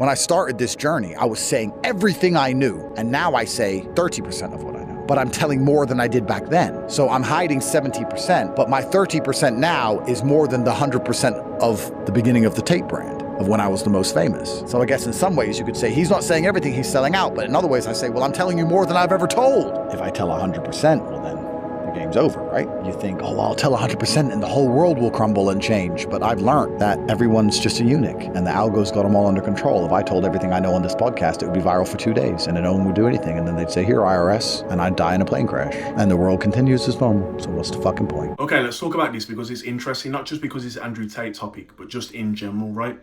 When I started this journey, I was saying everything I knew, and now I say 30% of what I know. But I'm telling more than I did back then. So I'm hiding 70%, but my 30% now is more than the 100% of the beginning of the Tate brand, of when I was the most famous. So I guess in some ways you could say he's not saying everything, he's selling out. But in other ways I say, well, I'm telling you more than I've ever told. If I tell 100%, well then the game's over, right? You think, oh, I'll tell 100% and the whole world will crumble and change. But I've learned that everyone's just a eunuch and the algo's got them all under control. If I told everything I know on this podcast, it would be viral for 2 days and no one would do anything. And then they'd say, here, IRS, and I'd die in a plane crash. And the world continues as normal. So what's the fucking point? Okay, let's talk about this because it's interesting, not just because it's an Andrew Tate topic, but just in general, right?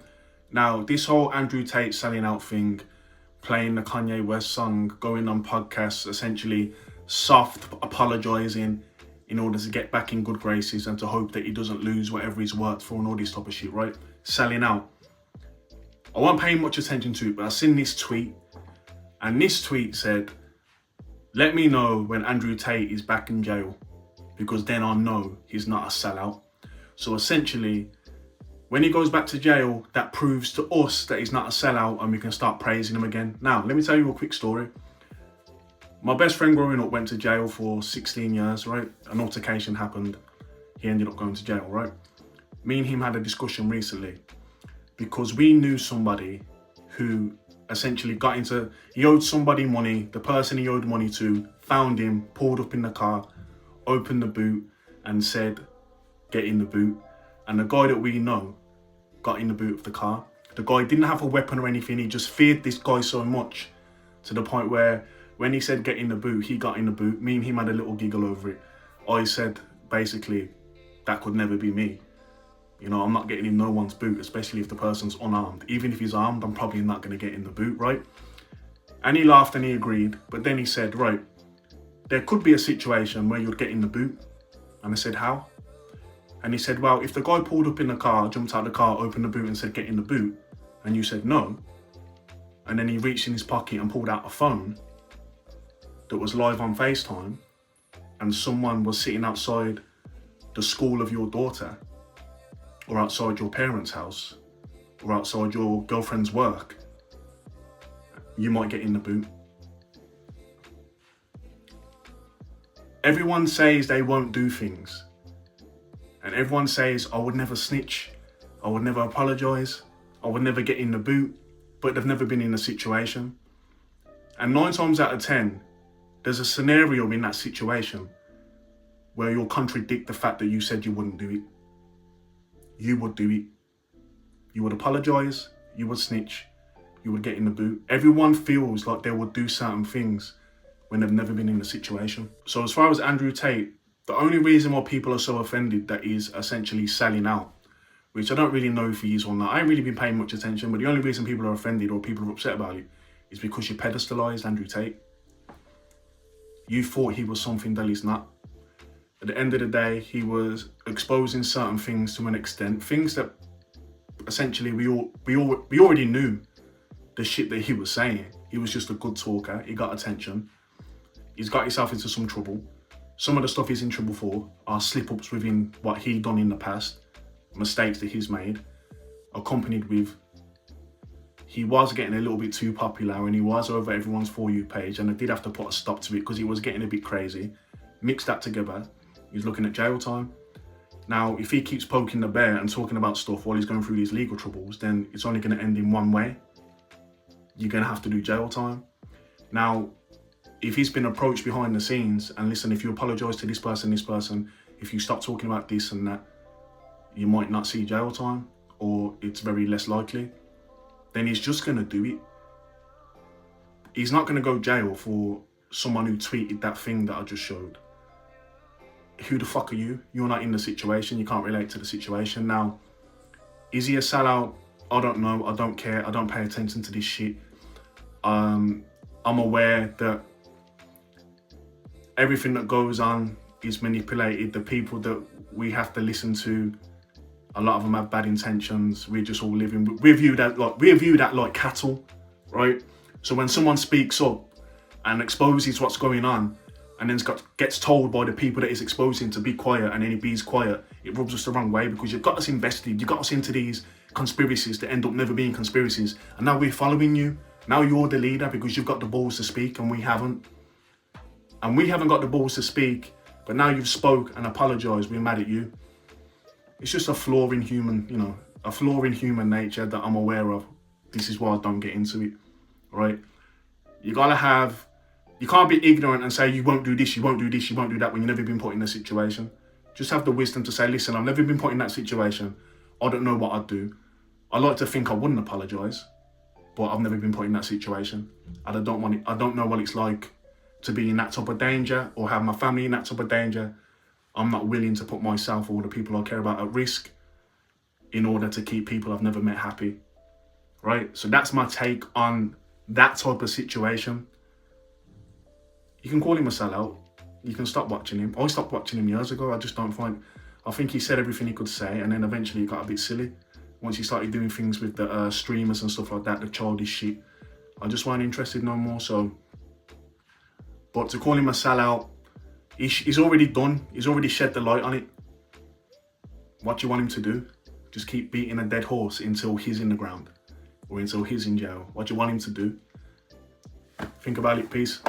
Now, this whole Andrew Tate selling out thing, playing the Kanye West song, going on podcasts, essentially soft apologizing in order to get back in good graces and to hope that he doesn't lose whatever he's worked for and all this type of shit, right? Selling out. I wasn't paying much attention to it, but I seen this tweet, and this tweet said, let me know when Andrew Tate is back in jail, because then I'll know he's not a sellout. So essentially, when he goes back to jail, that proves to us that he's not a sellout and we can start praising him again. Now, let me tell you a quick story. My best friend growing up went to jail for 16 years, right? An altercation happened. He ended up going to jail, right? Me and him had a discussion recently because we knew somebody who essentially he owed somebody money. The person he owed money to found him, pulled up in the car, opened the boot and said, get in the boot. And the guy that we know got in the boot of the car. The guy didn't have a weapon or anything. He just feared this guy so much to the point where when he said get in the boot, he got in the boot. Me and him had a little giggle over it. I said, basically, that could never be me. You know, I'm not getting in no one's boot, especially if the person's unarmed. Even if he's armed, I'm probably not going to get in the boot, right? And he laughed and he agreed. But then he said, right, there could be a situation where you'd get in the boot. And I said, how? And he said, well, if the guy pulled up in the car, jumped out of the car, opened the boot and said, get in the boot, and you said no, and then he reached in his pocket and pulled out a phone that was live on FaceTime, and someone was sitting outside the school of your daughter, or outside your parents' house, or outside your girlfriend's work, you might get in the boot. Everyone says they won't do things. And everyone says, I would never snitch, I would never apologise, I would never get in the boot, but they've never been in a situation. And 9 times out of 10, there's a scenario in that situation where you'll contradict the fact that you said you wouldn't do it. You would do it. You would apologise, you would snitch, you would get in the boot. Everyone feels like they would do certain things when they've never been in a situation. So as far as Andrew Tate, the only reason why people are so offended that he's essentially selling out, which I don't really know if he is or not. I ain't really been paying much attention, but the only reason people are offended or people are upset about it is because you pedestalised Andrew Tate. You thought he was something that he's not. At the end of the day, he was exposing certain things to an extent, things that essentially we already knew the shit that he was saying. He was just a good talker. He got attention. He's got himself into some trouble. Some of the stuff he's in trouble for are slip-ups within what he'd done in the past, mistakes that he's made, accompanied with he was getting a little bit too popular and he was over everyone's For You page, and I did have to put a stop to it because he was getting a bit crazy. Mix that together, he's looking at jail time. Now, if he keeps poking the bear and talking about stuff while he's going through these legal troubles, then it's only going to end in one way. You're going to have to do jail time. Now, if he's been approached behind the scenes and listen, if you apologise to this person, if you stop talking about this and that, you might not see jail time, or it's very less likely, then he's just going to do it. He's not going to go jail for someone who tweeted that thing that I just showed. Who the fuck are you? You're not in the situation. You can't relate to the situation. Now, is he a sellout? I don't know. I don't care. I don't pay attention to this shit. I'm aware that everything that goes on is manipulated. The people that we have to listen to, a lot of them have bad intentions. We're just all living. We're viewed like cattle, right? So when someone speaks up and exposes what's going on, and then gets told by the people that is exposing to be quiet, and then he be's quiet, it rubs us the wrong way because you've got us invested. You've got us into these conspiracies that end up never being conspiracies. And now we're following you. Now you're the leader because you've got the balls to speak and we haven't. And we haven't got the balls to speak, but now you've spoke and apologized, we're mad at you. It's just a flaw in human, a flaw in human nature that I'm aware of. This is why I don't get into it, right? You can't be ignorant and say you won't do this, you won't do this, you won't do that when you've never been put in a situation. Just have the wisdom to say, listen, I've never been put in that situation. I don't know what I'd do. I like to think I wouldn't apologize, but I've never been put in that situation. And I don't know what it's like to be in that type of danger or have my family in that type of danger. I'm not willing to put myself or the people I care about at risk in order to keep people I've never met happy, right? So that's my take on that type of situation. You can call him a sellout. You can stop watching him. I stopped watching him years ago. I think he said everything he could say, and then eventually he got a bit silly. Once he started doing things with the streamers and stuff like that, the childish shit, I just weren't interested no more. So, but to call him a sellout, he's already done. He's already shed the light on it. What do you want him to do? Just keep beating a dead horse until he's in the ground or until he's in jail? What do you want him to do? Think about it. Peace.